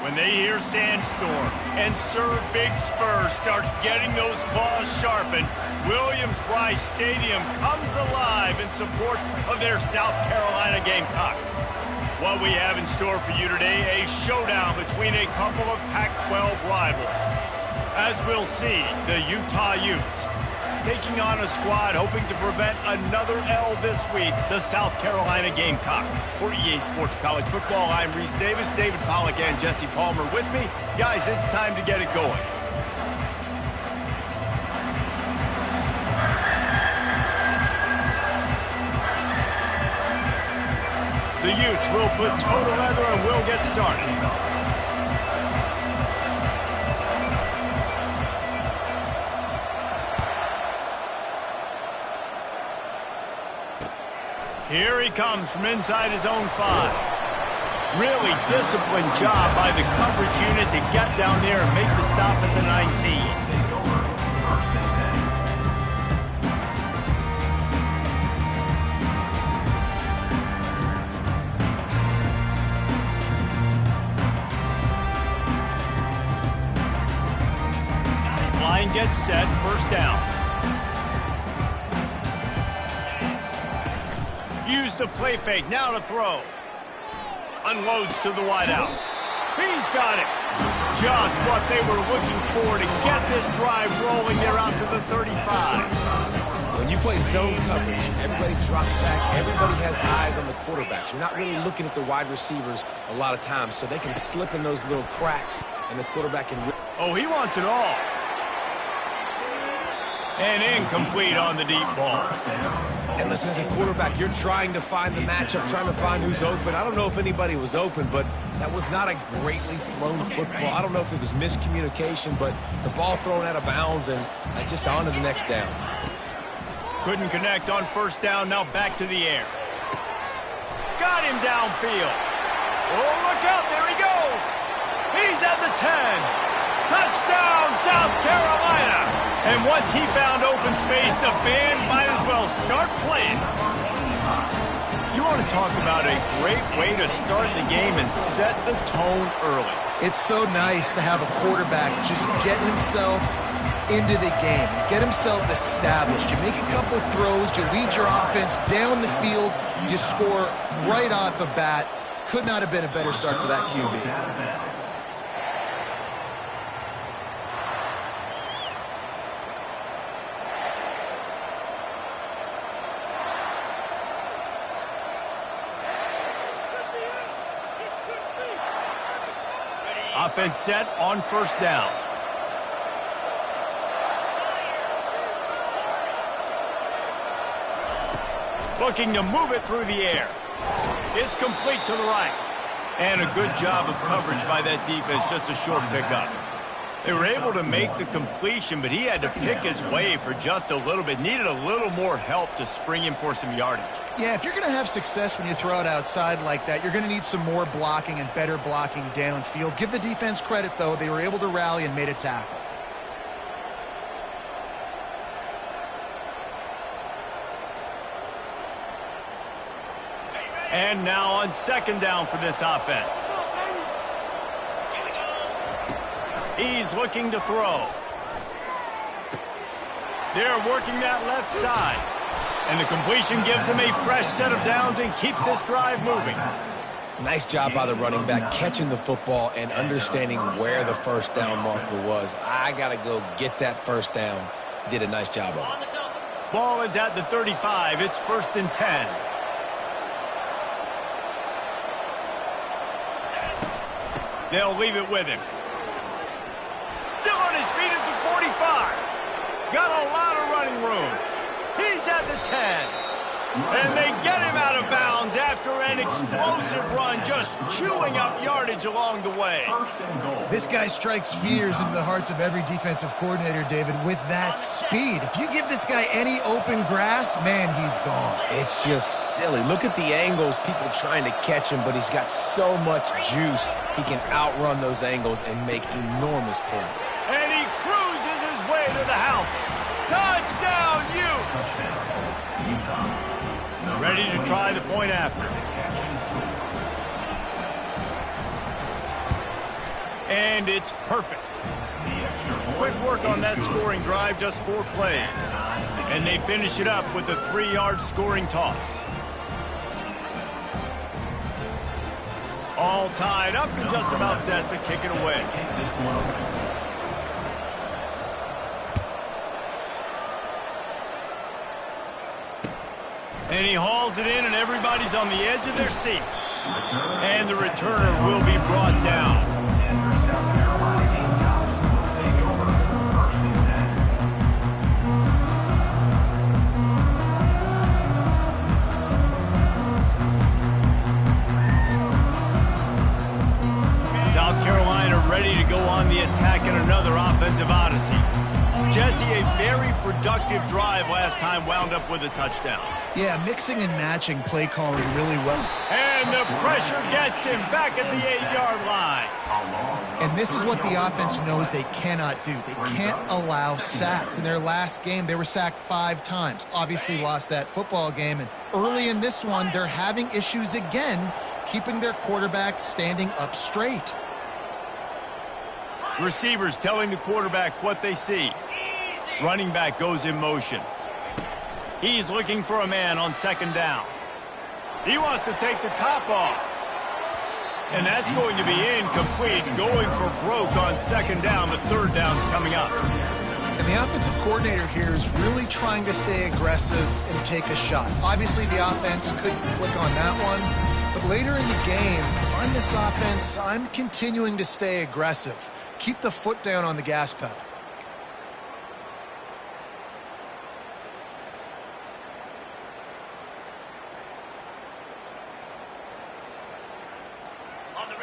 When they hear Sandstorm and Sir Big Spur starts getting those claws sharpened, Williams-Brice Stadium comes alive in support of their South Carolina Gamecocks. What we have in store for you today, a showdown between a couple of Pac-12 rivals. As we'll see, the Utah Utes taking on a squad hoping to prevent another L this week, the South Carolina Gamecocks. For EA Sports College Football, I'm Reese Davis, David Pollack, and Jesse Palmer with me. Guys, it's time to get it going. The Utes will put toe to leather and we'll get started. Here he comes from inside his own 5. Really disciplined job by the coverage unit to get down there and make the stop at the 19. Line gets set, first down. Use the play fake, now to throw. Unloads to the wideout. He's got it. Just what they were looking for to get this drive rolling there out to the 35. When you play zone coverage, everybody drops back, everybody has eyes on the quarterbacks. You're not really looking at the wide receivers a lot of times, so they can slip in those little cracks, and the quarterback can... Oh, he wants it all. And incomplete on the deep ball. And listen, as a quarterback, you're trying to find the matchup, trying to find who's open. I don't know if anybody was open, but that was not a greatly thrown football. I don't know if it was miscommunication, but the ball thrown out of bounds and just on to the next down. Couldn't connect on first down, now back to the air. Got him downfield. Oh, look out, there he goes. He's at the 10. Touchdown, South Carolina. And once he found open space, the band might as well start playing. You want to talk about a great way to start the game and set the tone early. It's so nice to have a quarterback just get himself into the game, get himself established. You make a couple throws, you lead your offense down the field, you score right off the bat. Could not have been a better start for that QB. Offense set on first down. Looking to move it through the air. It's complete to the right. And a good job of coverage by that defense, just a short pickup. They were able to make the completion, but he had to pick his way for just a little bit. Needed a little more help to spring him for some yardage. Yeah, if you're going to have success when you throw it outside like that, you're going to need some more blocking and better blocking downfield. Give the defense credit, though. They were able to rally and made a tackle. And now on second down for this offense. He's looking to throw. They're working that left side. And the completion gives him a fresh set of downs and keeps this drive moving. Nice job by the running back, catching the football and understanding where the first down marker was. I got to go get that first down. He did a nice job of it. Ball is at the 35. It's 1st and 10. They'll leave it with him. Still on his feet at the 45. Got a lot of running room. He's at the 10. And they get him out of bounds after an explosive run, just chewing up yardage along the way. This guy strikes fears into the hearts of every defensive coordinator, David, with that speed. If you give this guy any open grass, man, he's gone. It's just silly. Look at the angles, people trying to catch him, but he's got so much juice. He can outrun those angles and make enormous plays. And he cruises his way to the house. Touchdown, Utes! Ready to try the point after. And it's perfect. Quick work on that scoring drive, just 4 plays. And they finish it up with a 3-yard scoring toss. All tied up and just about set to kick it away. And he hauls it in, and everybody's on the edge of their seats. And the returner will be brought down. South Carolina ready to go on the attack in another offensive odyssey. Jesse, a very productive drive last time wound up with a touchdown. Yeah, mixing and matching play calling really well. And the pressure gets him back at the 8-yard line. And this is what the offense knows they cannot do. They can't allow sacks. In their last game, they were sacked 5 times. Obviously lost that football game. And early in this one, they're having issues again, keeping their quarterback standing up straight. Receivers telling the quarterback what they see. Running back goes in motion. He's looking for a man on 2nd down. He wants to take the top off. And that's going to be incomplete, going for broke on 2nd down. The 3rd down's coming up. And the offensive coordinator here is really trying to stay aggressive and take a shot. Obviously, the offense couldn't click on that one. But later in the game, on this offense, I'm continuing to stay aggressive. Keep the foot down on the gas pedal.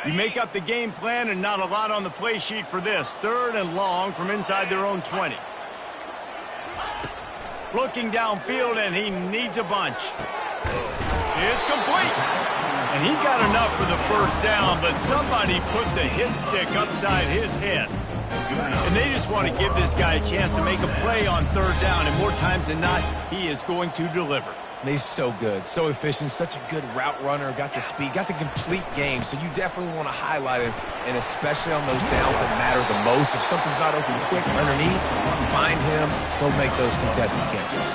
You make up the game plan and not a lot on the play sheet for this. 3rd and long from inside their own 20. Looking downfield, and he needs a bunch. It's complete. And he got enough for the 1st down, but somebody put the hit stick upside his head. And they just want to give this guy a chance to make a play on 3rd down, and more times than not, he is going to deliver. And he's so good, so efficient, such a good route runner, got the speed, got the complete game, so you definitely want to highlight him, and especially on those downs that matter the most. If something's not open quick underneath, find him, go make those contested catches.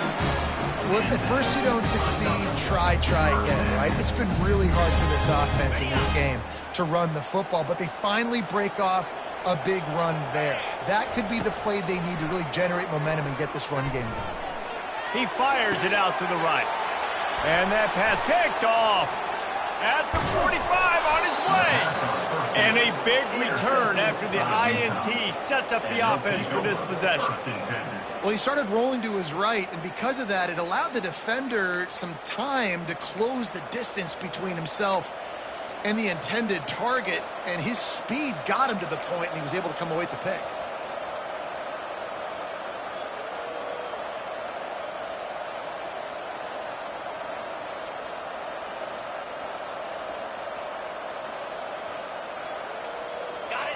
Well, if at first you don't succeed, try again, right? It's been really hard for this offense in this game to run the football, but they finally break off a big run there. That could be the play they need to really generate momentum and get this run game going. He fires it out to the right. And that pass picked off at the 45 on his way. And a big return after the INT sets up the offense for this possession. Well, he started rolling to his right, and because of that, it allowed the defender some time to close the distance between himself and the intended target, and his speed got him to the point, and he was able to come away with the pick.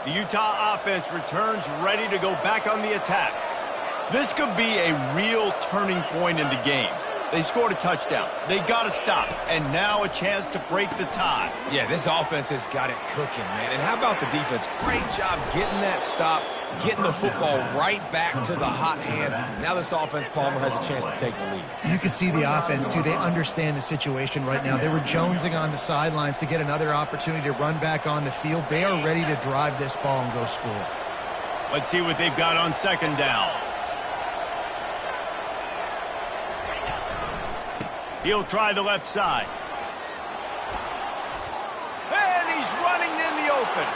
The Utah offense returns ready to go back on the attack. This could be a real turning point in the game. They scored a touchdown. They got to stop. And now a chance to break the tie. Yeah, this offense has got it cooking, man. And how about the defense? Great job getting that stop, getting the football right back to the hot hand. Now this offense, Palmer, has a chance to take the lead. You can see the offense, too. They understand the situation right now. They were jonesing on the sidelines to get another opportunity to run back on the field. They are ready to drive this ball and go score. Let's see what they've got on 2nd down. He'll try the left side. And he's running in the open.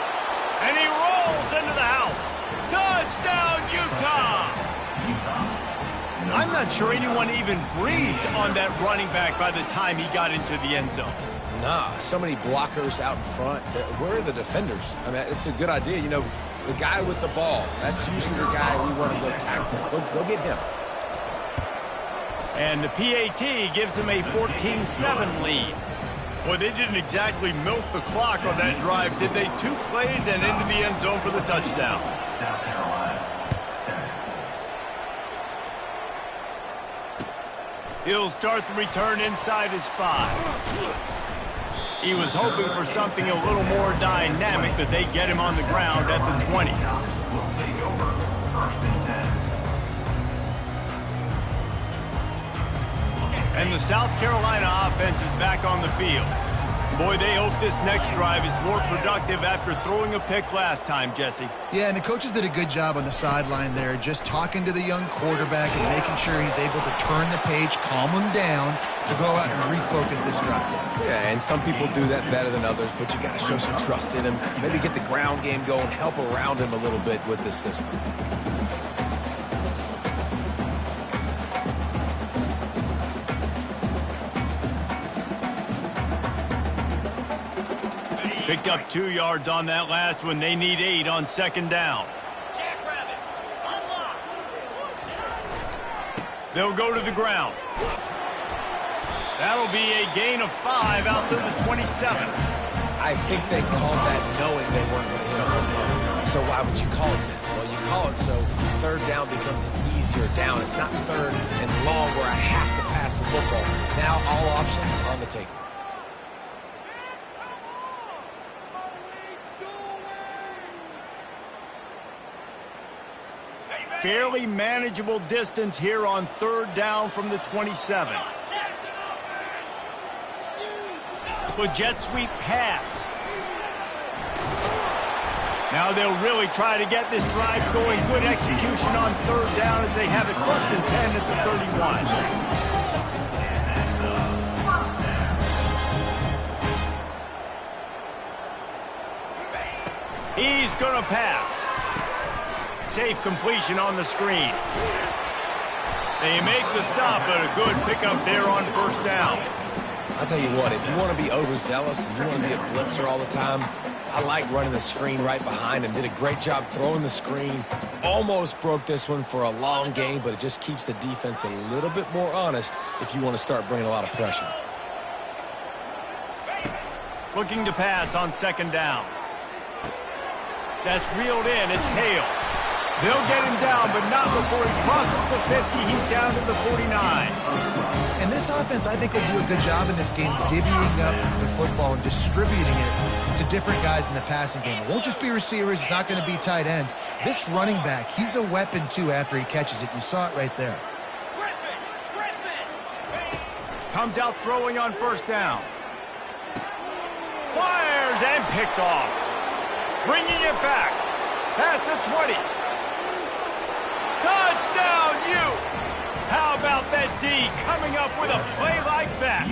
And he rolls into the house. Touchdown, Utah! I'm not sure anyone even breathed on that running back by the time he got into the end zone. Nah, so many blockers out in front. Where are the defenders? I mean, it's a good idea. You know, the guy with the ball, that's usually the guy we want to go tackle. Go get him. And the PAT gives them a 14-7 lead. Boy, they didn't exactly milk the clock on that drive, did they? 2 plays and into the end zone for the touchdown. South Carolina, 7. He'll start the return inside his 5. He was hoping for something a little more dynamic, but they get him on the ground at the 20. And the South Carolina offense is back on the field. Boy, they hope this next drive is more productive after throwing a pick last time, Jesse. Yeah, and the coaches did a good job on the sideline there, just talking to the young quarterback and making sure he's able to turn the page, calm him down, to go out and refocus this drive. Yeah, and some people do that better than others, but you got to show some trust in him. Maybe get the ground game going, help around him a little bit with this system. Picked up 2 yards on that last one. They need 8 on second down. They'll go to the ground. That'll be a gain of 5 out to the 27. I think they called that knowing they weren't going to hit a home run. So why would you call it that? Well, you call it so third down becomes an easier down. It's not third and long where I have to pass the football. Now all options on the table. Fairly manageable distance here on third down from the 27. With jet sweep pass. Now they'll really try to get this drive going. Good execution on third down as they have it 1st and 10 at the 31. He's going to pass. Safe completion on the screen. They make the stop, but a good pickup there on 1st down. I'll tell you what, if you want to be overzealous and you want to be a blitzer all the time, I like running the screen right behind him. Did a great job throwing the screen. Almost broke this one for a long game, but it just keeps the defense a little bit more honest if you want to start bringing a lot of pressure. Looking to pass on 2nd down. That's reeled in. It's Hale. They'll get him down, but not before he crosses the 50. He's down to the 49. And this offense, I think, will do a good job in this game divvying up the football and distributing it to different guys in the passing game. It won't just be receivers. It's not going to be tight ends. This running back, he's a weapon, too, after he catches it. You saw it right there. Comes out throwing on 1st down. Fires and picked off. Bringing it back. Past the 20. Touchdown, Utes! How about that D coming up with a play like that?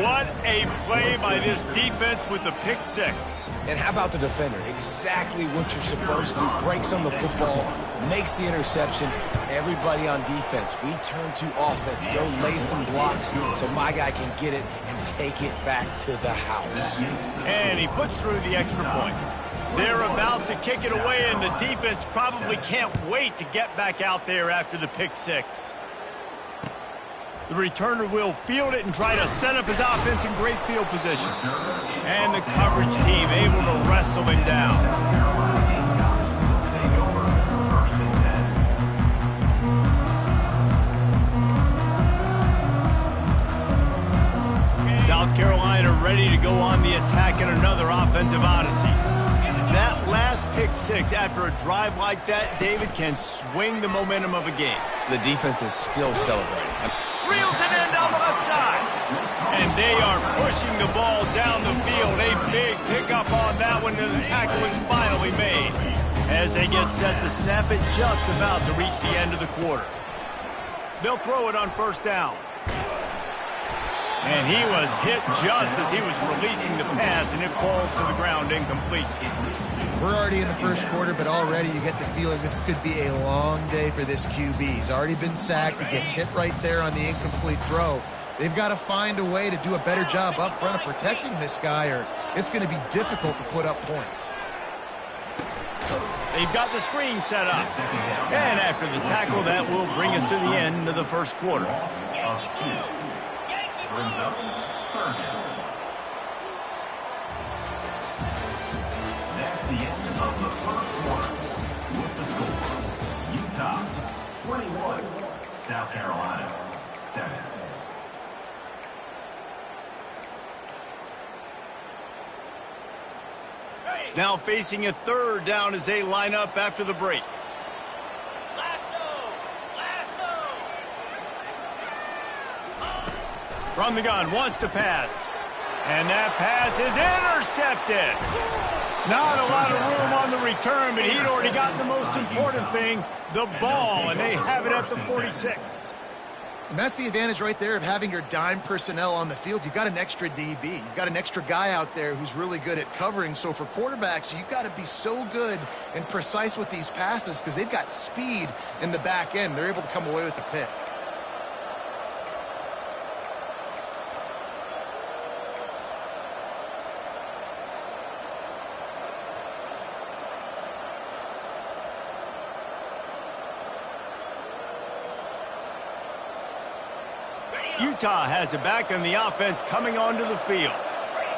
What a play by this defense with the pick 6. And how about the defender? Exactly what you're supposed to do. Breaks on the football, makes the interception. Everybody on defense, we turn to offense. Go lay some blocks so my guy can get it and take it back to the house. And he puts through the extra point. They're about to kick it away, and the defense probably can't wait to get back out there after the pick 6. The returner will field it and try to set up his offense in great field position. And the coverage team able to wrestle him down. South Carolina ready to go on the attack in another offensive odyssey. That last pick 6 after a drive like that, David, can swing the momentum of a game. The defense is still celebrating. Reels it in down the left side. And they are pushing the ball down the field. A big pickup on that one, and the tackle is finally made. As they get set to snap it, just about to reach the end of the quarter. They'll throw it on 1st down. And he was hit just as he was releasing the pass, and it falls to the ground incomplete. We're already in the 1st quarter, but already you get the feeling this could be a long day for this QB. He's already been sacked. He gets hit right there on the incomplete throw. They've got to find a way to do a better job up front of protecting this guy, or it's going to be difficult to put up points. They've got the screen set up. And after the tackle, that will bring us to the end of the 1st quarter. Brings up 3rd down. That's the end of the 1st quarter. With the score, Utah 21, South Carolina 7. Now facing a third down as they line up after the break. From the gun, wants to pass. And that pass is intercepted. Not a lot of room on the return, but he'd already gotten the most important thing, the ball, and they have it at the 46. And that's the advantage right there of having your dime personnel on the field. You've got an extra DB. You've got an extra guy out there who's really good at covering. So for quarterbacks, you've got to be so good and precise with these passes because they've got speed in the back end. They're able to come away with the pick. Utah has it back and the offense coming onto the field.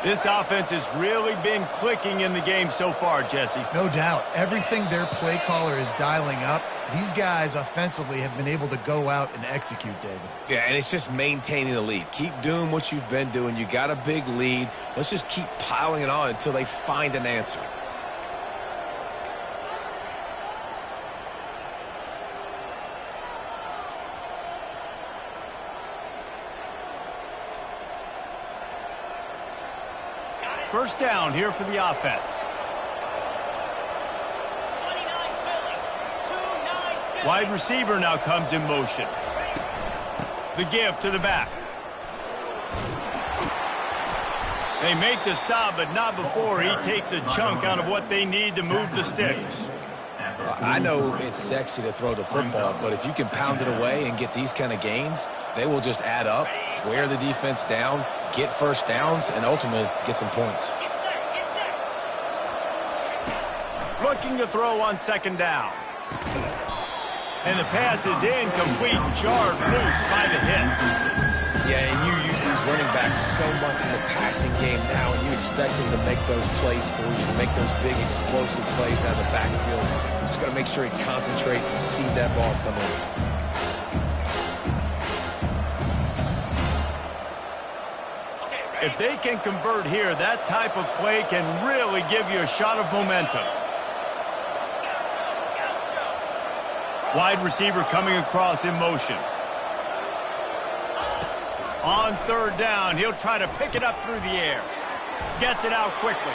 This offense has really been clicking in the game so far, Jesse. No doubt. Everything their play caller is dialing up, these guys offensively have been able to go out and execute, David. Yeah, and it's just maintaining the lead. Keep doing what you've been doing. You got a big lead. Let's just keep piling it on until they find an answer. First down here for the offense. Wide receiver now comes in motion. The give to the back. They make the stop, but not before he takes a chunk out of what they need to move the sticks. I know it's sexy to throw the football, but if you can pound it away and get these kind of gains, they will just add up, wear the defense down, get first downs, and ultimately get some points. Looking to throw on second down. And the pass is incomplete, jarred loose by the hit. Yeah, and you use these running backs so much in the passing game now, and you expect them to make those plays for you, to make those big explosive plays out of the backfield. Just got to make sure he concentrates and see that ball come in. If they can convert here, that type of play can really give you a shot of momentum. Wide receiver coming across in motion. On third down, he'll try to pick it up through the air. Gets it out quickly.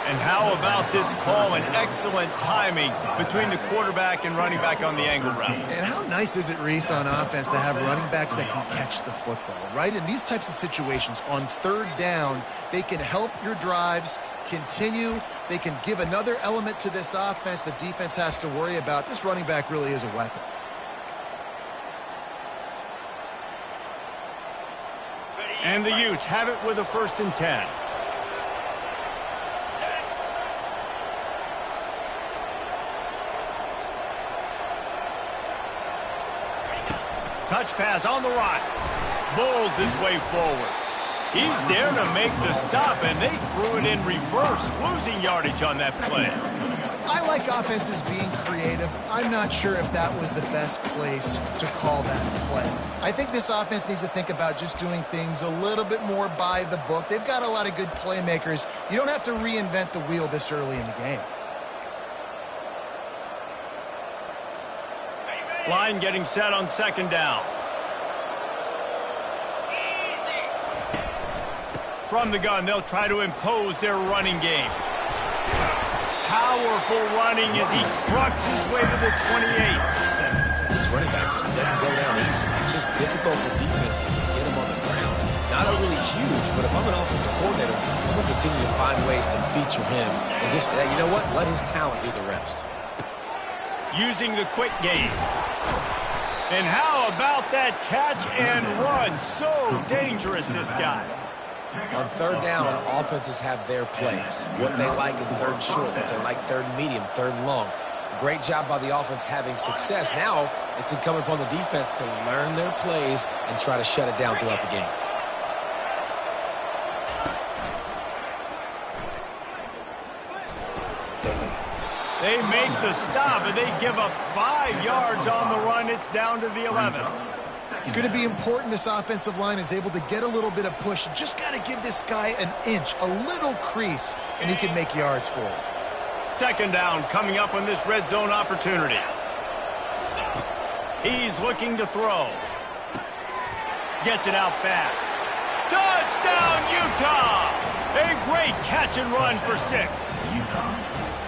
And how about this call and excellent timing between the quarterback and running back on the angle route. And how nice is it, Reese, on offense to have running backs that can catch the football, right? In these types of situations, on third down, they can help your drives continue. They can give another element to this offense the defense has to worry about. This running back really is a weapon. And the Utes have it with a 1st and 10. Touch pass on the right. Bulls his way forward. He's there to make the stop, and they threw it in reverse, losing yardage on that play. I like offenses being creative. I'm not sure if that was the best place to call that play. I think this offense needs to think about just doing things a little bit more by the book. They've got a lot of good playmakers. You don't have to reinvent the wheel this early in the game. Line getting set on second down. From the gun, they'll try to impose their running game. Powerful running as he trucks his way to the 28. This running back just doesn't go down easy. It's just difficult for defenses to get him on the ground. Not overly huge, but if I'm an offensive coordinator, I'm going to continue to find ways to feature him. And just, you know what? Let his talent do the rest. Using the quick game. And how about that catch and run? So dangerous, this guy. On third down, offenses have their plays. What they like in third and short, what they like third and medium, third and long. Great job by the offense having success. Now it's incumbent upon the defense to learn their plays and try to shut it down throughout the game. They make the stop, and they give up 5 yards on the run. It's down to the 11. It's going to be important this offensive line is able to get a little bit of push. You just got to give this guy an inch, a little crease, and he can make yards for it. Second down coming up on this red zone opportunity. He's looking to throw. Gets it out fast. Touchdown, Utah! A great catch and run for 6.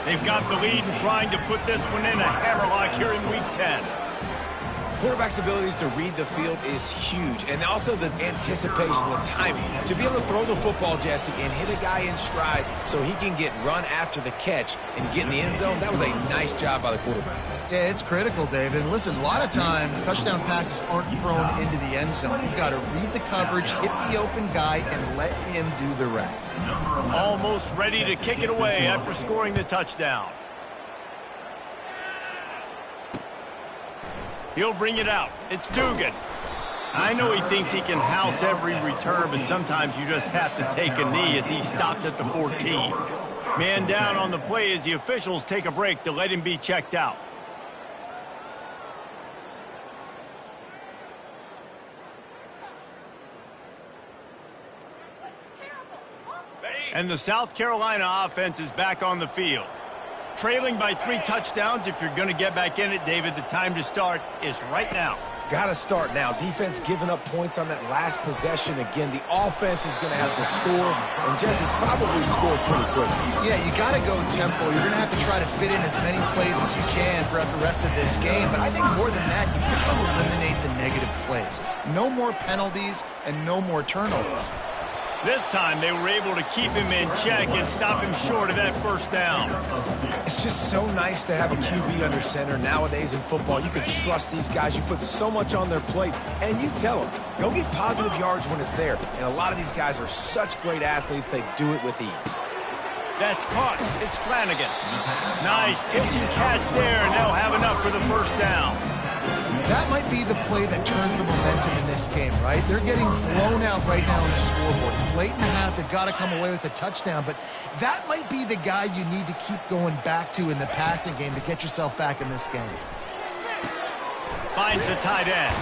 They've got the lead and trying to put this one in a hammerlock here in Week 10. Quarterback's abilities to read the field is huge, and also the anticipation, the timing. To be able to throw the football, Jesse, and hit a guy in stride so he can get run after the catch and get in the end zone, that was a nice job by the quarterback. Yeah, it's critical, David. And listen, a lot of times touchdown passes aren't thrown into the end zone. You've got to read the coverage, hit the open guy, and let him do the rest. Almost ready to kick it away after scoring the touchdown. He'll bring it out. It's Dugan. I know he thinks he can house every return, but sometimes you just have to take a knee as he stopped at the 14. Man down on the play as the officials take a break to let him be checked out. And the South Carolina offense is back on the field. Trailing by 3 touchdowns. If you're going to get back in it, David, the time to start is right now. Got to start now. Defense giving up points on that last possession. Again, the offense is going to have to score, and Jesse probably scored pretty quick. Yeah, you got to go tempo. You're going to have to try to fit in as many plays as you can throughout the rest of this game. But I think more than that, you got to eliminate the negative plays. No more penalties and no more turnovers. This time they were able to keep him in check and stop him short of that first down. It's just so nice to have a QB under center nowadays in football. You can trust these guys. You put so much on their plate, and you tell them, go get positive yards when it's there. And a lot of these guys are such great athletes, they do it with ease. That's caught. It's Flanagan. Nice pitch and catch there, and they'll have enough for the first down. That might be the play that turns the momentum in this game, right? They're getting blown out right now on the scoreboard. It's late in the half. They've got to come away with a touchdown, but that might be the guy you need to keep going back to in the passing game to get yourself back in this game. Finds the tight end.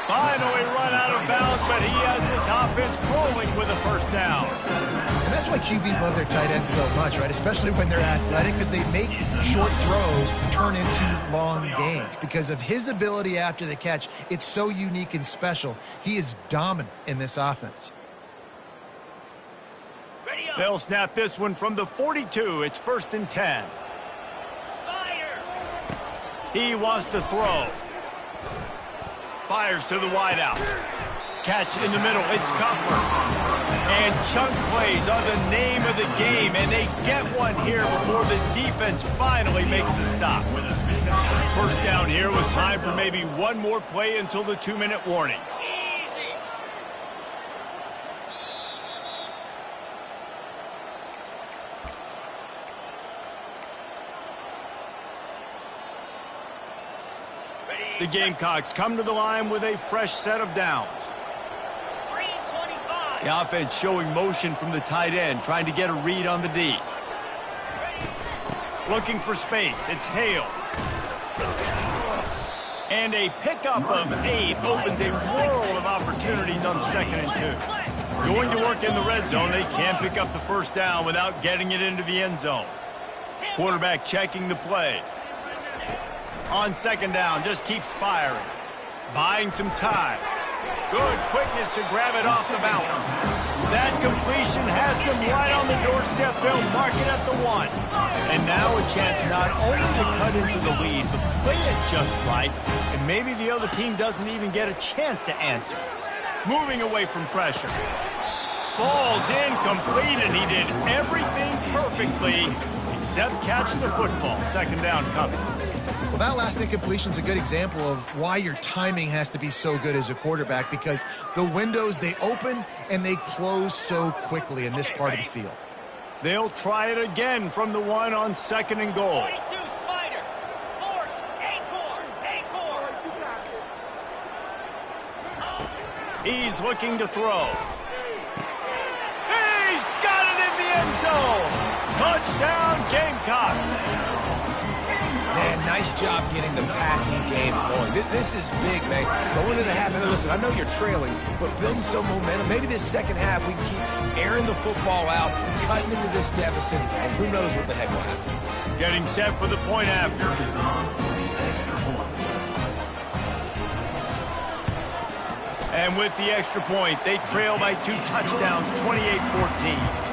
Finally run out of bounds, but he has this offense rolling with a first down. And that's why QBs love their tight ends so much, right? Especially when they're athletic, because they make short throws turn into long gains. Because of his ability after the catch, it's so unique and special. He is dominant in this offense. They'll snap this one from the 42. It's 1st and 10. He wants to throw. Fires to the wideout. Catch in the middle. It's Cutler. And chunk plays are the name of the game, and they get one here before the defense finally makes the stop. First down here with time for maybe one more play until the 2-minute warning. The Gamecocks come to the line with a fresh set of downs. The offense showing motion from the tight end, trying to get a read on the D. Looking for space. It's Hale. And a pickup of 8 opens a world of opportunities on 2nd and 2. Going to work in the red zone, they can pick up the first down without getting it into the end zone. Quarterback checking the play. On 2nd down, just keeps firing. Buying some time. Good quickness to grab it off the bounce. That completion has them right on the doorstep. They'll mark it at the 1. And now a chance not only to cut into the lead, but play it just right. And maybe the other team doesn't even get a chance to answer. Moving away from pressure. Falls incomplete, and he did everything perfectly except catch the football. 2nd down coming. Well, that last incompletion is a good example of why your timing has to be so good as a quarterback, because the windows, they open and they close so quickly in this part of the field. They'll try it again from the 1 on 2nd and goal. 42 Spider. Lawrence, Acorn. He's looking to throw. He's got it in the end zone. Touchdown, Gamecock. Man, Nice job getting the passing game going. This is big, man. Going into the half, and listen, I know you're trailing, but building some momentum. Maybe this second half we can keep airing the football out, cutting into this deficit, and who knows what the heck will happen. Getting set for the point after. And with the extra point, they trail by 2 touchdowns, 28-14.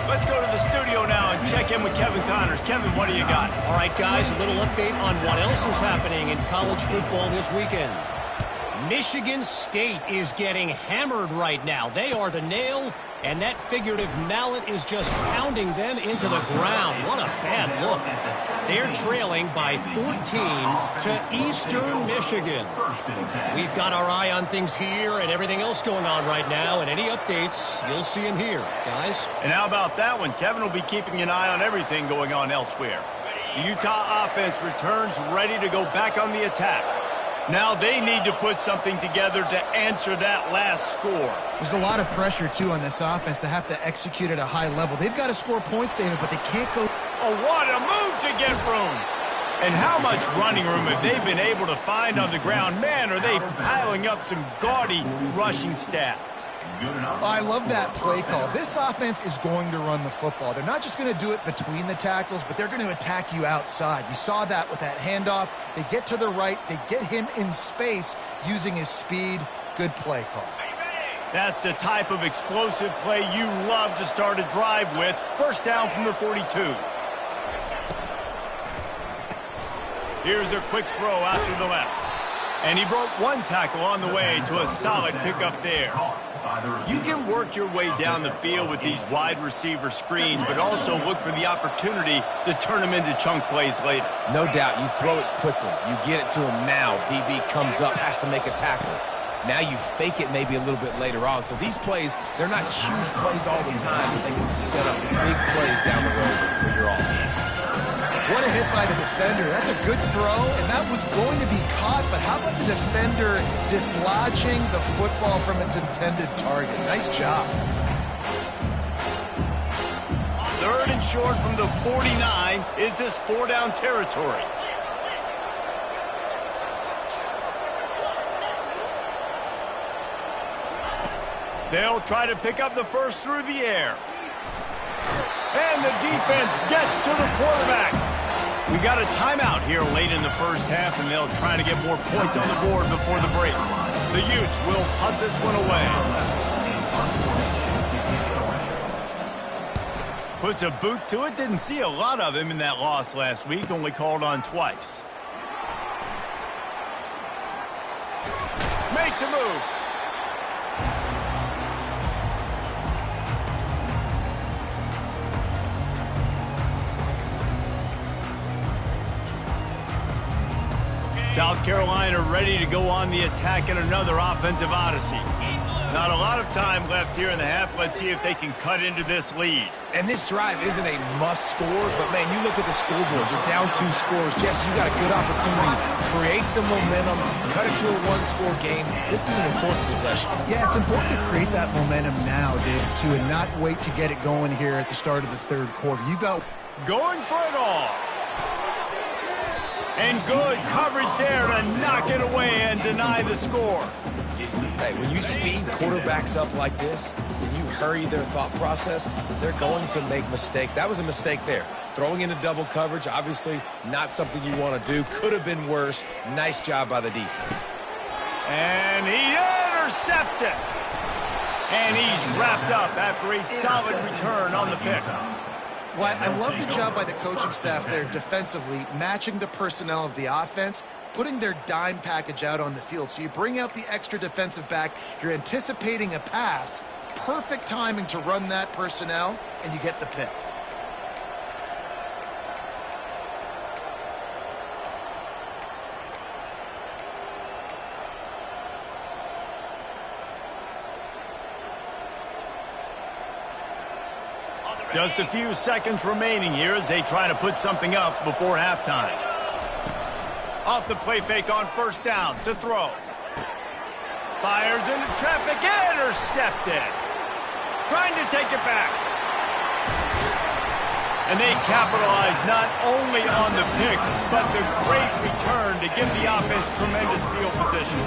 Let's go to the studio now and check in with Kevin Connors. Kevin, what do you got? All right, guys, a little update on what else is happening in college football this weekend. Michigan State is getting hammered right now. They are the nail, and that figurative mallet is just pounding them into the ground. What a bad look. They're trailing by 14 to Eastern Michigan. We've got our eye on things here and everything else going on right now, and any updates, you'll see them here, guys. And how about that one? Kevin will be keeping an eye on everything going on elsewhere. The Utah offense returns ready to go back on the attack. Now they need to put something together to answer that last score. There's a lot of pressure, too, on this offense to have to execute at a high level. They've got to score points, David, but they can't go... Oh, what a move to get room. And how much running room have they been able to find on the ground? Man, are they piling up some gaudy rushing stats. I love that play call. This offense is going to run the football. They're not just going to do it between the tackles, but they're going to attack you outside. You saw that with that handoff. They get to the right. They get him in space using his speed. Good play call. That's the type of explosive play you love to start a drive with. First down from the 42. Here's a quick throw out to the left. And he broke one tackle on the way to a solid pickup there. You can work your way down the field with these wide receiver screens, but also look for the opportunity to turn them into chunk plays later. No doubt, you throw it quickly. You get it to him now. DB comes up, has to make a tackle. Now you fake it maybe a little bit later on. So these plays, they're not huge plays all the time, but they can set up big plays down the road for your offense. What a hit by the defender. That's a good throw, and that was going to be caught, but how about the defender dislodging the football from its intended target? Nice job. 3rd and short from the 49. Is this 4-down territory? They'll try to pick up the first through the air. And the defense gets to the quarterback. We got a timeout here late in the first half, and they'll try to get more points on the board before the break. The Utes will punt this one away. Puts a boot to it. Didn't see a lot of him in that loss last week. Only called on twice. Makes a move. South Carolina ready to go on the attack in another offensive odyssey. Not a lot of time left here in the half. Let's see if they can cut into this lead. And this drive isn't a must score, but man, you look at the scoreboard. You're down 2 scores. Jesse, you got a good opportunity to create some momentum, cut it to a 1-score game. This is an important possession. Yeah, it's important to create that momentum now, David, too, and not wait to get it going here at the start of the 3rd quarter. You got going for it all. And good coverage there to knock it away and deny the score. Hey, when you speed quarterbacks up like this, when you hurry their thought process, they're going to make mistakes. That was a mistake there. Throwing into double coverage, obviously not something you want to do. Could have been worse. Nice job by the defense. And he intercepts it. And he's wrapped up after a solid return on the pick. Well, I love the job by the coaching staff there defensively, matching the personnel of the offense, putting their dime package out on the field. So you bring out the extra defensive back, you're anticipating a pass, perfect timing to run that personnel, and you get the pick. Just a few seconds remaining here as they try to put something up before halftime. Off the play fake on first down to throw. Fires into traffic, intercepted. Trying to take it back. And they capitalize not only on the pick, but the great return to give the offense tremendous field position.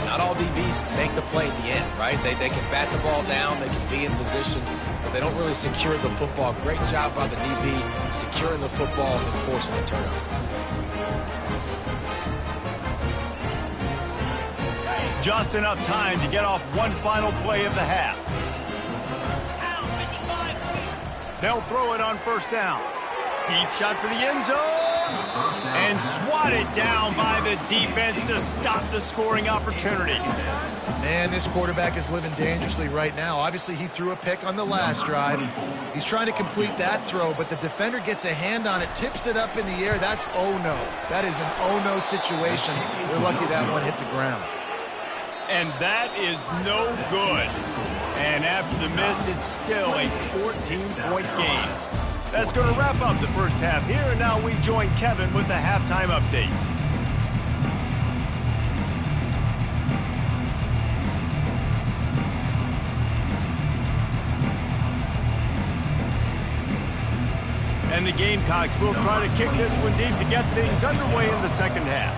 Not all DBs make the play at the end, right? They can bat the ball down, they can be in position, but they don't really secure the football. Great job by the DB securing the football and forcing a turnover. Just enough time to get off one final play of the half. They'll throw it on first down. Deep shot for the end zone. And swatted down by the defense to stop the scoring opportunity. Man, this quarterback is living dangerously right now. Obviously, he threw a pick on the last drive. He's trying to complete that throw, but the defender gets a hand on it, tips it up in the air. That's oh-no. That is an oh-no situation. They're lucky that one hit the ground. And that is no good. And after the miss, it's still a 14-point game. That's going to wrap up the first half here, and now we join Kevin with the halftime update. And the Gamecocks will try to kick this one deep to get things underway in the second half.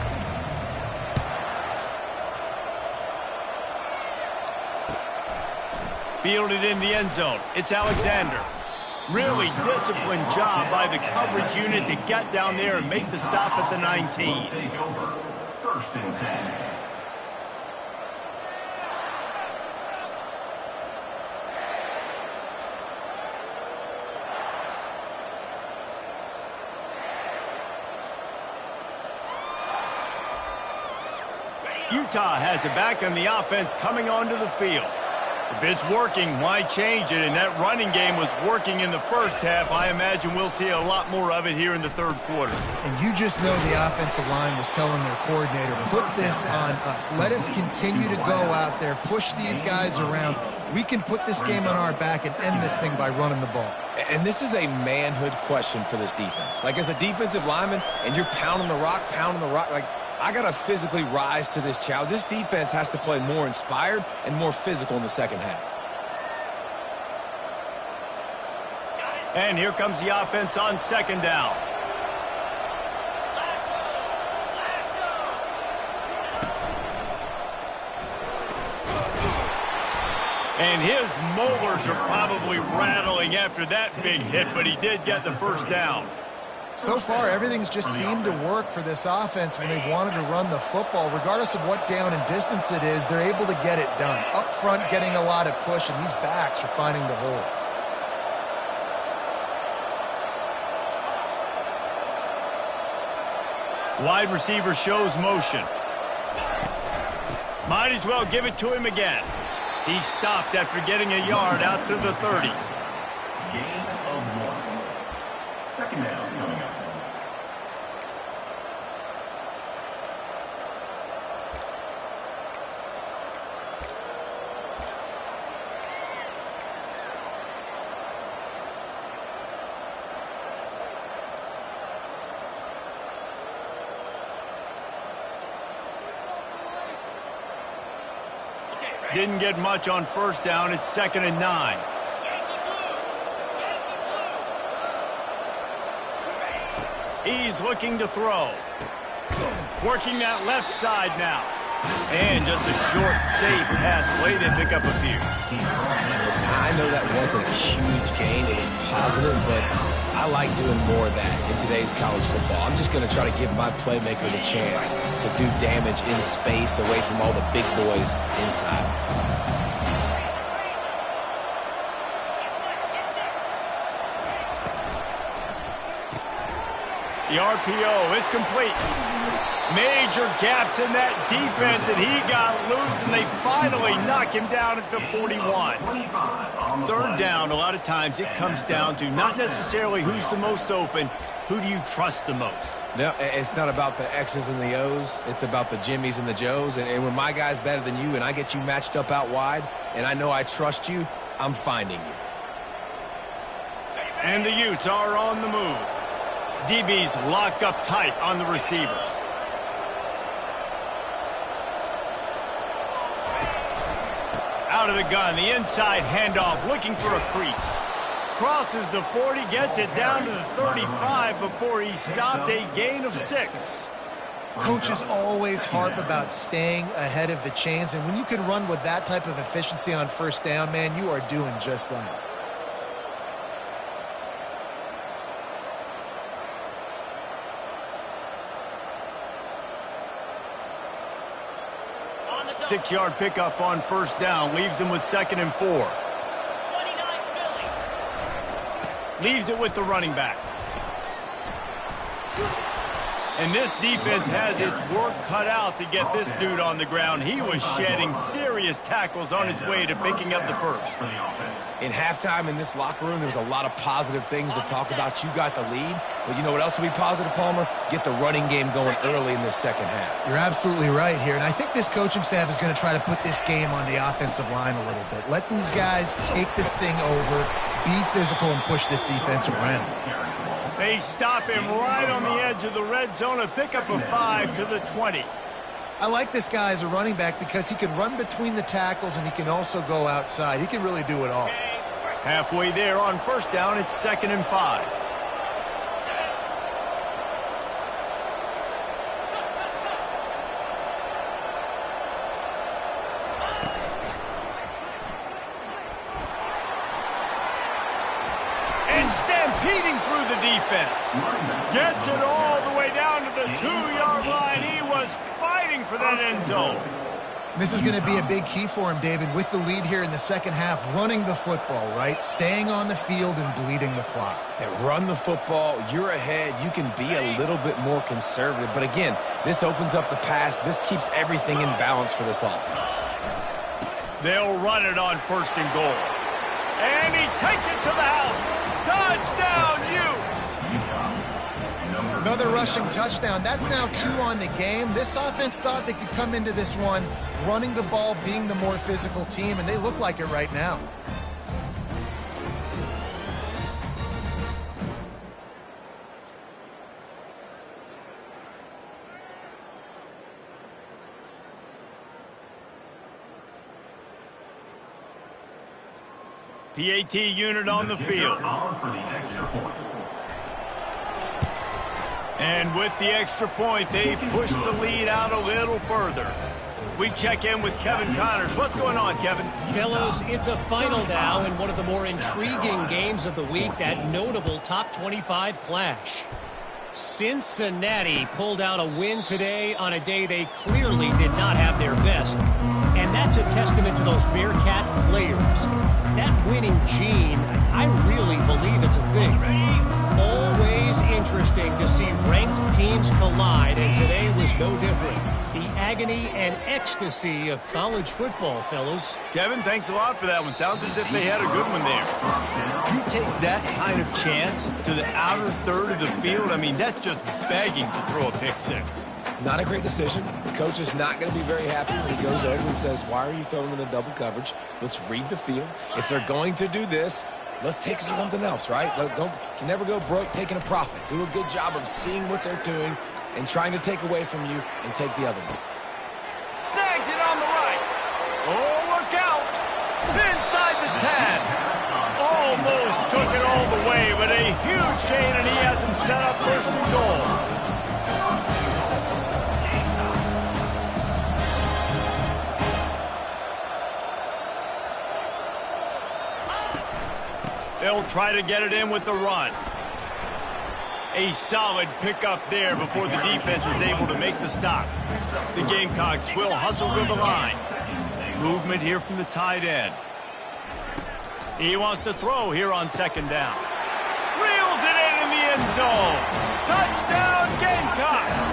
Fielded in the end zone. It's Alexander. Really disciplined job by the coverage unit to get down there and make the stop at the 19. First and 10. Utah has it back on the offense coming onto the field. If it's working, why change it? And that running game was working in the first half. I imagine we'll see a lot more of it here in the third quarter. And you just know the offensive line was telling their coordinator, put this on us. Let us continue to go out there, push these guys around. We can put this game on our back and end this thing by running the ball. And this is a manhood question for this defense. Like, as a defensive lineman, and you're pounding the rock, like, I got to physically rise to this challenge. This defense has to play more inspired and more physical in the second half. And here comes the offense on second down. And his molars are probably rattling after that big hit, but he did get the first down. So far, everything's just seemed to work for this offense when they've wanted to run the football. Regardless of what down and distance it is, they're able to get it done. Up front, getting a lot of push, and these backs are finding the holes. Wide receiver shows motion. Might as well give it to him again. He stopped after getting a yard out to the 30. Gain of 1. Second down coming up. Didn't get much on first down. It's 2nd and 9. He's looking to throw. Working that left side now. And just a short, safe pass play. They pick up a few. Listen, I know that wasn't a huge gain. It was positive, but I like doing more of that in today's college football. I'm just going to try to give my playmakers a chance to do damage in space away from all the big boys inside. The RPO, it's complete. Major gaps in that defense, and he got loose, and they finally knock him down at the 41. Third down, a lot of times it comes down to not necessarily who's the most open, who do you trust the most? No, it's not about the X's and the O's. It's about the Jimmys and the Joes. And when my guy's better than you and I get you matched up out wide, and I know I trust you, I'm finding you. And the Utes are on the move. DBs lock up tight on the receivers. Out of the gun, the inside handoff, looking for a crease. Crosses the 40, gets it down to the 35 before he stopped, a gain of 6. Coaches always harp about staying ahead of the chains, and when you can run with that type of efficiency on first down, man, you are doing just that. On the double. 6-yard pickup on first down, leaves him with 2nd and 4. 29 Philly. Leaves it with the running back. And this defense has its work cut out to get this dude on the ground. He was shedding serious tackles on his way to picking up the first. In halftime in this locker room, there was a lot of positive things to talk about. You got the lead, but you know what else will be positive, Palmer? Get the running game going early in this second half. You're absolutely right here, and I think this coaching staff is going to try to put this game on the offensive line a little bit. Let these guys take this thing over, be physical, and push this defense around. They stop him right on the edge of the red zone, a pickup of 5 to the 20. I like this guy as a running back because he can run between the tackles and he can also go outside. He can really do it all. Halfway there on first down, it's 2nd and 5. And stampeding through the defense. Gets it all the way down to the 2-yard line. He was fighting for that end zone. This is going to be a big key for him, David, with the lead here in the second half, running the football, right? Staying on the field and bleeding the clock. And run the football, you're ahead, you can be a little bit more conservative. But again, this opens up the pass. This keeps everything in balance for this offense. They'll run it on 1st and goal. And he takes it to the house. Touchdown, Utes! Another rushing touchdown. That's now 2 on the game. This offense thought they could come into this one running the ball, being the more physical team, and they look like it right now. PAT unit on the field. And with the extra point, they push the lead out a little further. We check in with Kevin Connors. What's going on, Kevin? Fellows, it's a final now in one of the more intriguing games of the week, that notable top 25 clash. Cincinnati pulled out a win today on a day they clearly did not have their best. And that's a testament to those Bearcat players. That winning gene, I really believe it's a thing. Always interesting to see ranked teams collide, and today was no different. The agony and ecstasy of college football, fellas. Kevin, thanks a lot for that one. Sounds as if they had a good one there. You take that kind of chance to the outer third of the field, I mean, that's just begging to throw a pick six. Not a great decision. The coach is not going to be very happy when he goes over and says, why are you throwing in the double coverage? Let's read the field. If they're going to do this, let's take something else, right? You can never go broke taking a profit. Do a good job of seeing what they're doing and trying to take away from you and take the other one. Snags it on the right. Oh, look out. Inside the 10. Almost took it all the way, but a huge gain, and he has him set up 1st and goal. They'll try to get it in with the run. A solid pickup there before the defense is able to make the stop. The Gamecocks will hustle to the line. Movement here from the tight end. He wants to throw here on 2nd down. Reels it in the end zone. Touchdown, Gamecocks!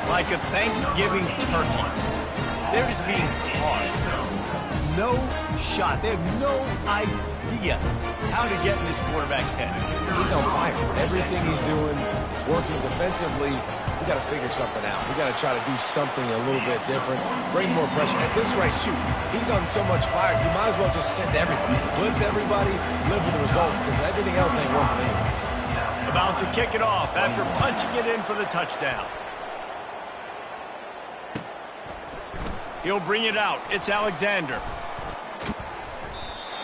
Like a Thanksgiving turkey. They're just being caught. No shot. They have no idea how to get in this quarterback's head. He's on fire. Everything he's doing is working defensively. We got to figure something out. We got to try to do something a little bit different. Bring more pressure. At this rate, shoot, he's on so much fire, you might as well just send everybody. Blitz everybody, live with the results, because everything else ain't working anyways. About to kick it off after punching it in for the touchdown. He'll bring it out. It's Alexander.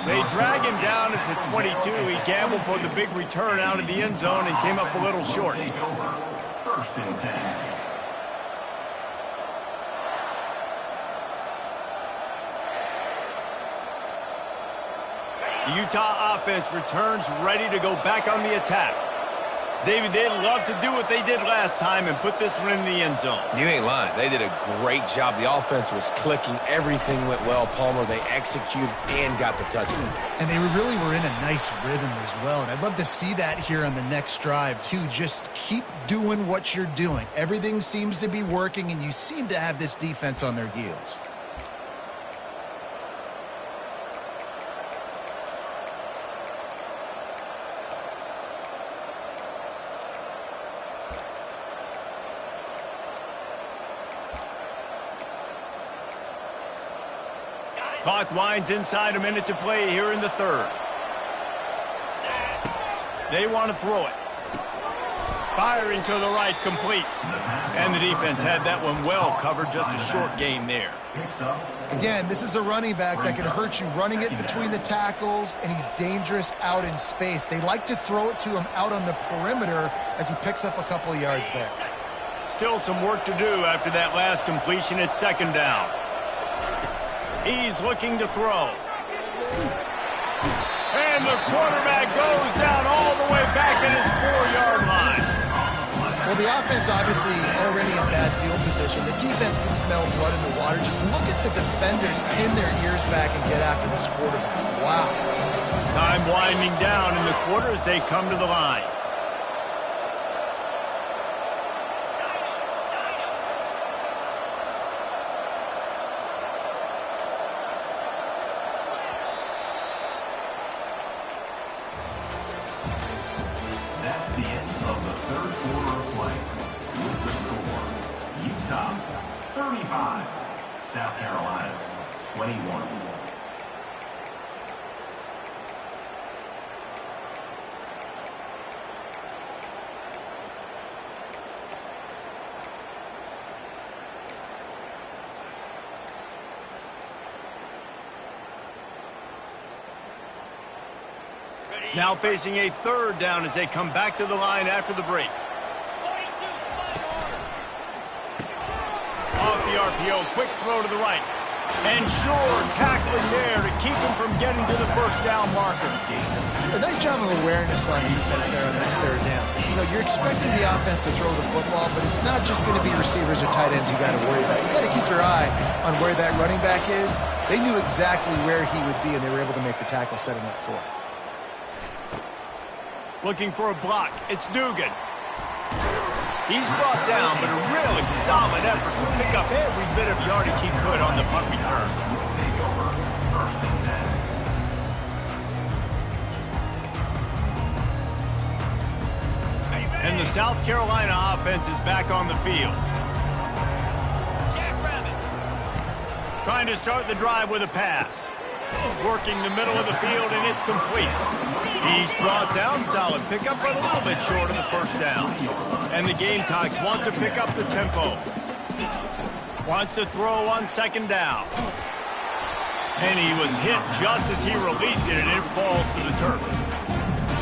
They drag him down at the 22. He gambled for the big return out of the end zone and came up a little short. Take over. First and 10. The Utah offense returns ready to go back on the attack. David, they'd love to do what they did last time and put this one in the end zone. You ain't lying. They did a great job. The offense was clicking. Everything went well, Palmer. They executed and got the touchdown. And they really were in a nice rhythm as well. And I'd love to see that here on the next drive, too. Just keep doing what you're doing. Everything seems to be working, and you seem to have this defense on their heels. Clock winds inside, a minute to play here in the third. They want to throw it. Firing to the right, complete. And the defense had that one well covered, just a short gain there. Again, this is a running back that can hurt you running it between the tackles, and he's dangerous out in space. They like to throw it to him out on the perimeter as he picks up a couple of yards there. Still some work to do after that last completion at second down. He's looking to throw. And the quarterback goes down all the way back at his 4-yard line. Well, the offense obviously already in bad field position. The defense can smell blood in the water. Just look at the defenders pin their ears back and get after this quarterback. Wow. Time winding down in the quarter as they come to the line. That's the end of the third quarter of play. With the score, Utah 35, South Carolina 21. Now facing a third down as they come back to the line after the break. Off the RPO, quick throw to the right. And sure, tackling there to keep him from getting to the first down marker. A nice job of awareness on defense there on that third down. You know, you're expecting the offense to throw the football, but it's not just going to be receivers or tight ends you got to worry about. You got to keep your eye on where that running back is. They knew exactly where he would be, and they were able to make the tackle setting up for it. Looking for a block. It's Dugan. He's brought down, but a really solid effort to pick up every bit of yardage he could on the punt return. Take over. First and 10. And the South Carolina offense is back on the field. Trying to start the drive with a pass. Working the middle of the field, and it's complete. He's brought down, solid pickup, but a little bit short of the first down. And the Gamecocks want to pick up the tempo. Wants to throw on second down. And he was hit just as he released it, and it falls to the turf.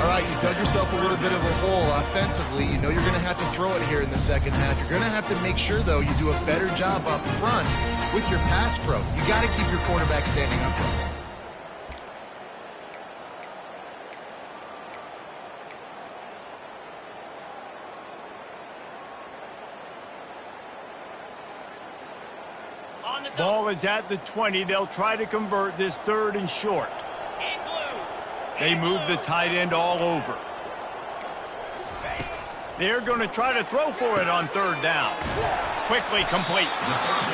All right, you dug yourself a little bit of a hole offensively. You know you're going to have to throw it here in the second half. You're going to have to make sure, though, you do a better job up front with your pass pro. You got to keep your quarterback standing upright. Ball is at the 20. They'll try to convert this third and short. They move the tight end all over. They're going to try to throw for it on third down. Quickly complete.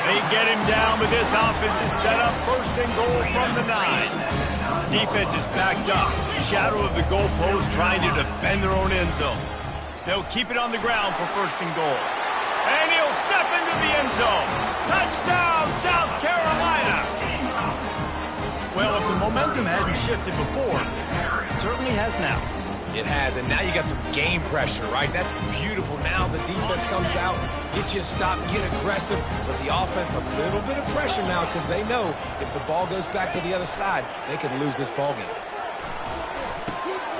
They get him down, but this offense is set up first and goal from the 9. Defense is backed up. Shadow of the goalpost trying to defend their own end zone. They'll keep it on the ground for first and goal. And he'll step into the end zone. Touchdown, South Carolina! Well, if the momentum hadn't shifted before, it certainly has now. It has, and now you got some game pressure, right? That's beautiful. Now the defense comes out, get you a stop, get aggressive, but the offense a little bit of pressure now because they know if the ball goes back to the other side, they could lose this ball game.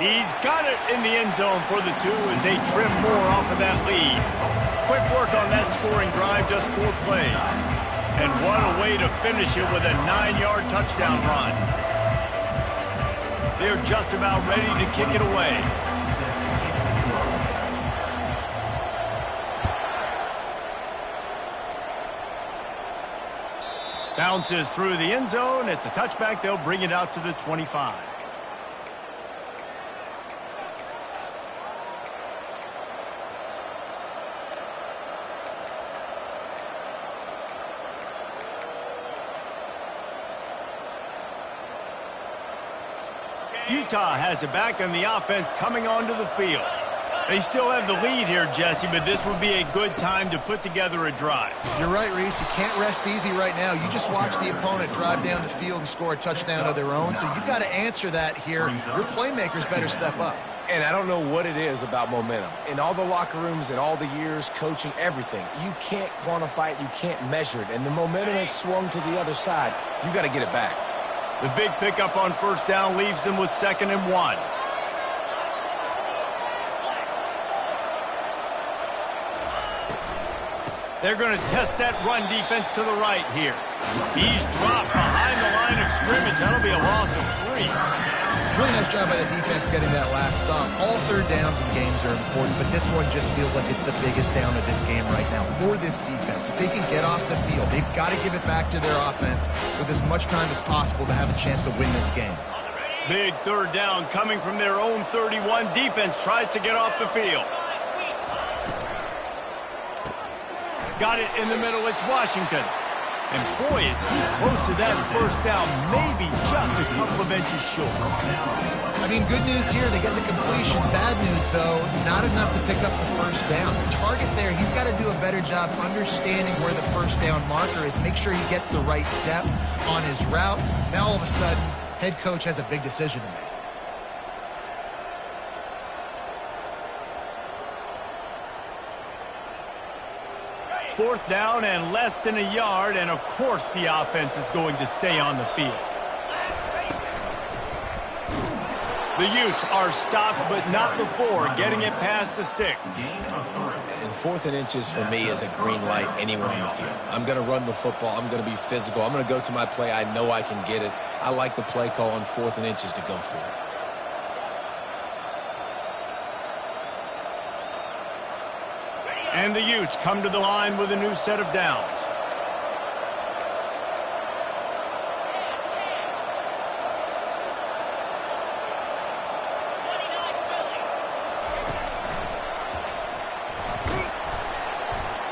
He's got it in the end zone for the 2 as they trim more off of that lead. Quick work on that scoring drive, just 4 plays. And what a way to finish it with a 9-yard touchdown run. They're just about ready to kick it away. Bounces through the end zone. It's a touchback. They'll bring it out to the 25. Utah has it back and the offense coming onto the field. They still have the lead here, Jesse, but this would be a good time to put together a drive. You're right, Reese. You can't rest easy right now. You just watch the opponent drive down the field and score a touchdown of their own, so you've got to answer that here. Your playmakers better step up. And I don't know what it is about momentum. In all the locker rooms, in all the years, coaching, everything, you can't quantify it, you can't measure it, and the momentum has swung to the other side. You got to get it back. The big pickup on first down leaves them with 2nd and 1. They're going to test that run defense to the right here. He's dropped behind the line of scrimmage. That'll be a loss of 3. Really nice job by the defense getting that last stop. All third downs in games are important, but this one just feels like it's the biggest down of this game right now for this defense. If they can get off the field, they've got to give it back to their offense with as much time as possible to have a chance to win this game. Big third down coming from their own 31. Defense tries to get off the field. Got it in the middle. It's Washington. And boy, is he close to that first down. Maybe just a couple of inches short. I mean, good news here. They get the completion. Bad news, though, not enough to pick up the first down. The target there, he's got to do a better job understanding where the first down marker is. Make sure he gets the right depth on his route. Now, all of a sudden, head coach has a big decision to make. Fourth down and less than a yard, and of course the offense is going to stay on the field. The Utes are stopped, but not before getting it past the sticks. And 4th and inches for me is a green light anywhere on the field. I'm going to run the football. I'm going to be physical. I'm going to go to my play. I know I can get it. I like the play call on 4th and inches to go for it. And the Utes come to the line with a new set of downs.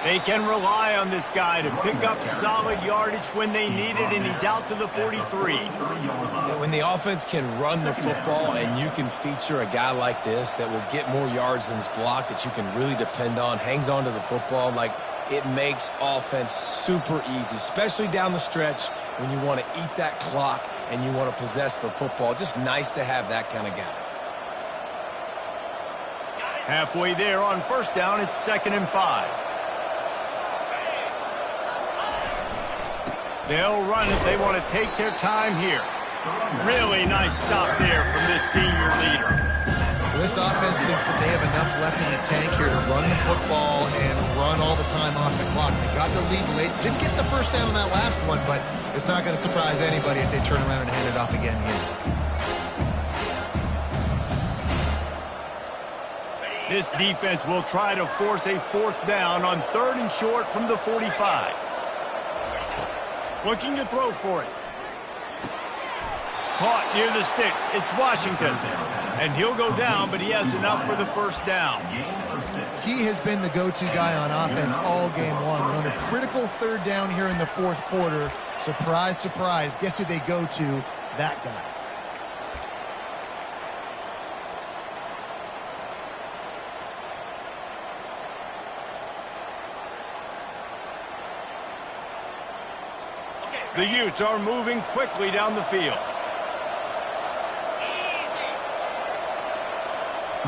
They can rely on this guy to pick up solid yardage when they need it, and he's out to the 43. When the offense can run the football and you can feature a guy like this that will get more yards than his block, that you can really depend on, hangs on to the football, like it makes offense super easy, especially down the stretch when you want to eat that clock and you want to possess the football. Just nice to have that kind of guy. Halfway there on first down, it's 2nd and 5. They'll run it. They want to take their time here. Really nice stop there from this senior leader. This offense thinks that they have enough left in the tank here to run the football and run all the time off the clock. They got the lead late. Didn't get the first down on that last one, but it's not going to surprise anybody if they turn around and hand it off again here. This defense will try to force a 4th down on 3rd and short from the 45. Looking to throw for it. Caught near the sticks. It's Washington. And he'll go down, but he has enough for the first down. He has been the go-to guy on offense all game long. On a critical 3rd down here in the 4th quarter, surprise, surprise, guess who they go to? That guy. The Utes are moving quickly down the field.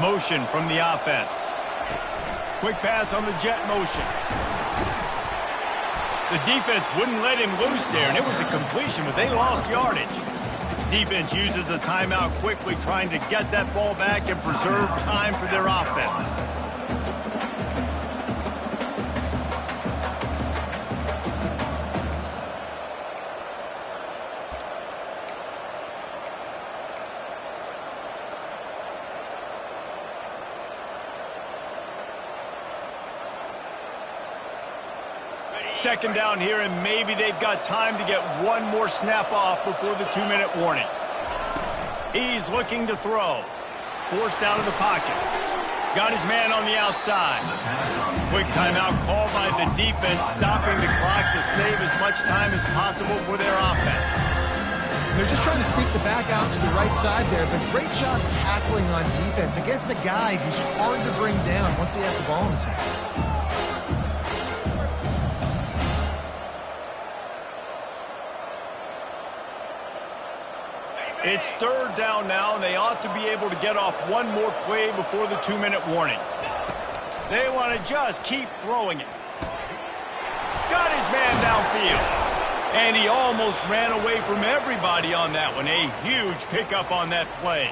Motion from the offense. Quick pass on the jet motion. The defense wouldn't let him loose there, and it was a completion, but they lost yardage. Defense uses a timeout quickly, trying to get that ball back and preserve time for their offense. Second down here, and maybe they've got time to get one more snap off before the 2-minute warning. He's looking to throw. Forced out of the pocket. Got his man on the outside. Quick timeout called by the defense, stopping the clock to save as much time as possible for their offense. They're just trying to sneak the back out to the right side there, but great job tackling on defense against a guy who's hard to bring down once he has the ball in his hand. It's third down now, and they ought to be able to get off one more play before the 2-minute warning. They want to just keep throwing it. Got his man downfield. And he almost ran away from everybody on that one. A huge pickup on that play.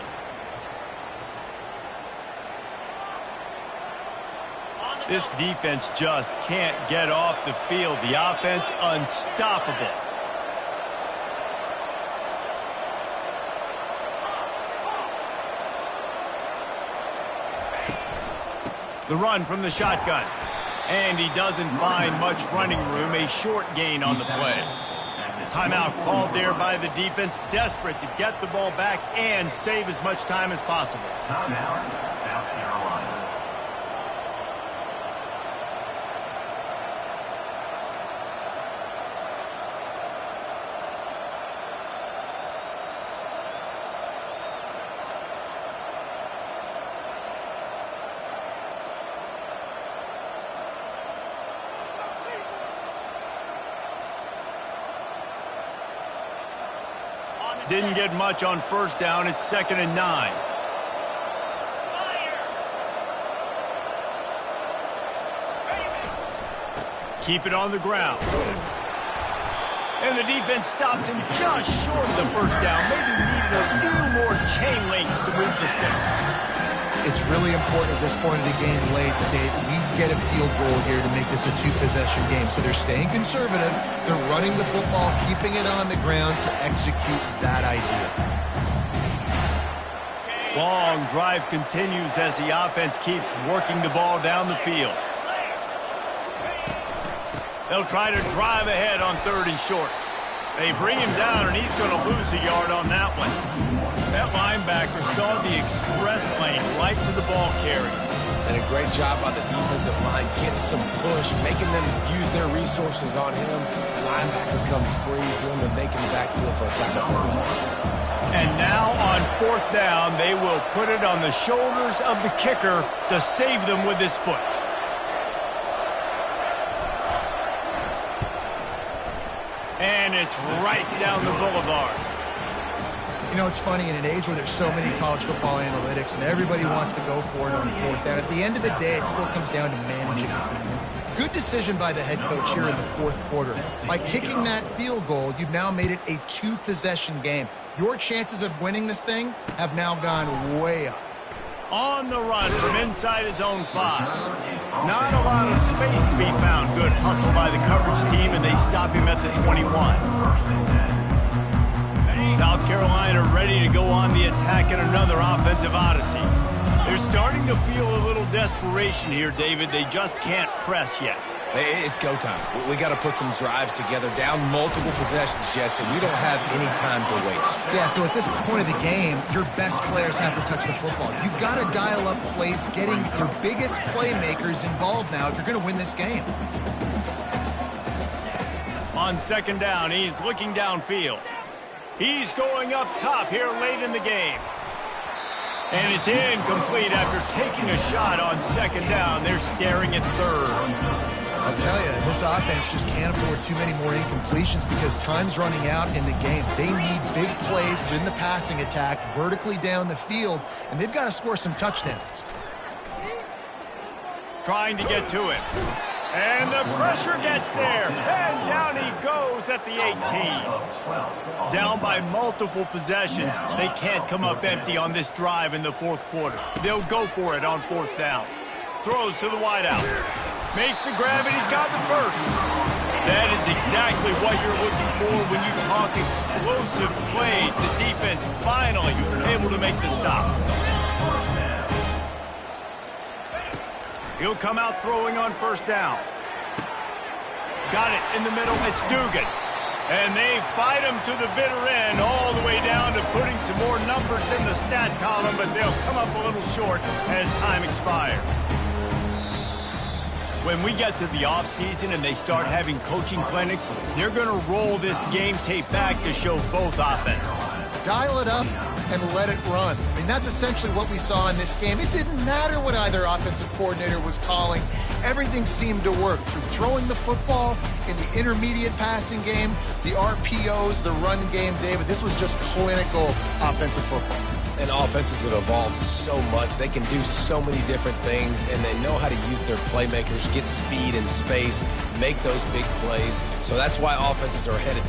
This defense just can't get off the field. The offense unstoppable. The run from the shotgun. And he doesn't find much running room. A short gain on the play. Timeout called there by the defense, desperate to get the ball back and save as much time as possible. Timeout, South Carolina. Didn't get much on first down. It's 2nd and 9. Keep it on the ground. And the defense stops him just short of the first down. Maybe needed a few more chain links to move the sticks. It's really important at this point of the game late that they at least get a field goal here to make this a 2-possession game. So they're staying conservative. They're running the football, keeping it on the ground to execute that idea. Long drive continues as the offense keeps working the ball down the field. They'll try to drive ahead on 3rd and short. They bring him down, and he's going to lose a yard on that one. That linebacker saw the express lane right to the ball carrier. And a great job by the defensive line getting some push, making them use their resources on him. The linebacker comes free, doing the making the backfield for a tackle for a loss. And now on 4th down, they will put it on the shoulders of the kicker to save them with his foot. And it's right down the boulevard. You know, it's funny, in an age where there's so many college football analytics and everybody wants to go for it on 4th down, at the end of the day, it still comes down to managing. Good decision by the head coach here in the 4th quarter. By kicking that field goal, you've now made it a 2-possession game. Your chances of winning this thing have now gone way up. On the run from inside his own 5. Not a lot of space to be found. Good hustle by the coverage team, and they stop him at the 21. South Carolina ready to go on the attack in another offensive odyssey. They're starting to feel a little desperation here, David. They just can't press yet. It's go time. We got to put some drives together, down multiple possessions, Jesse. We don't have any time to waste. Yeah, so at this point of the game, your best players have to touch the football. You've got to dial up plays, getting your biggest playmakers involved now if you're going to win this game. On 2nd down, he's looking downfield. He's going up top here late in the game. And it's incomplete after taking a shot on 2nd down. They're staring at 3rd. I'll tell you, this offense just can't afford too many more incompletions because time's running out in the game. They need big plays in the passing attack, vertically down the field, and they've got to score some touchdowns. Trying to get to it. And the pressure gets there. And down he goes at the 18. Down by multiple possessions. They can't come up empty on this drive in the fourth quarter. They'll go for it on fourth down. Throws to the wideout. Makes the grab, and he's got the first. That is exactly what you're looking for when you talk explosive plays. The defense finally able to make the stop. He'll come out throwing on first down. Got it in the middle. It's Dugan. And they fight him to the bitter end, all the way down to putting some more numbers in the stat column, but they'll come up a little short as time expires. When we get to the offseason and they start having coaching clinics, they're going to roll this game tape back to show both offenses. Dial it up and let it run. I mean, that's essentially what we saw in this game. It didn't matter what either offensive coordinator was calling. Everything seemed to work through throwing the football in the intermediate passing game, the RPOs, the run game. David, this was just clinical offensive football. And offenses have evolved so much. They can do so many different things, and they know how to use their playmakers, get speed and space, make those big plays. So that's why offenses are ahead of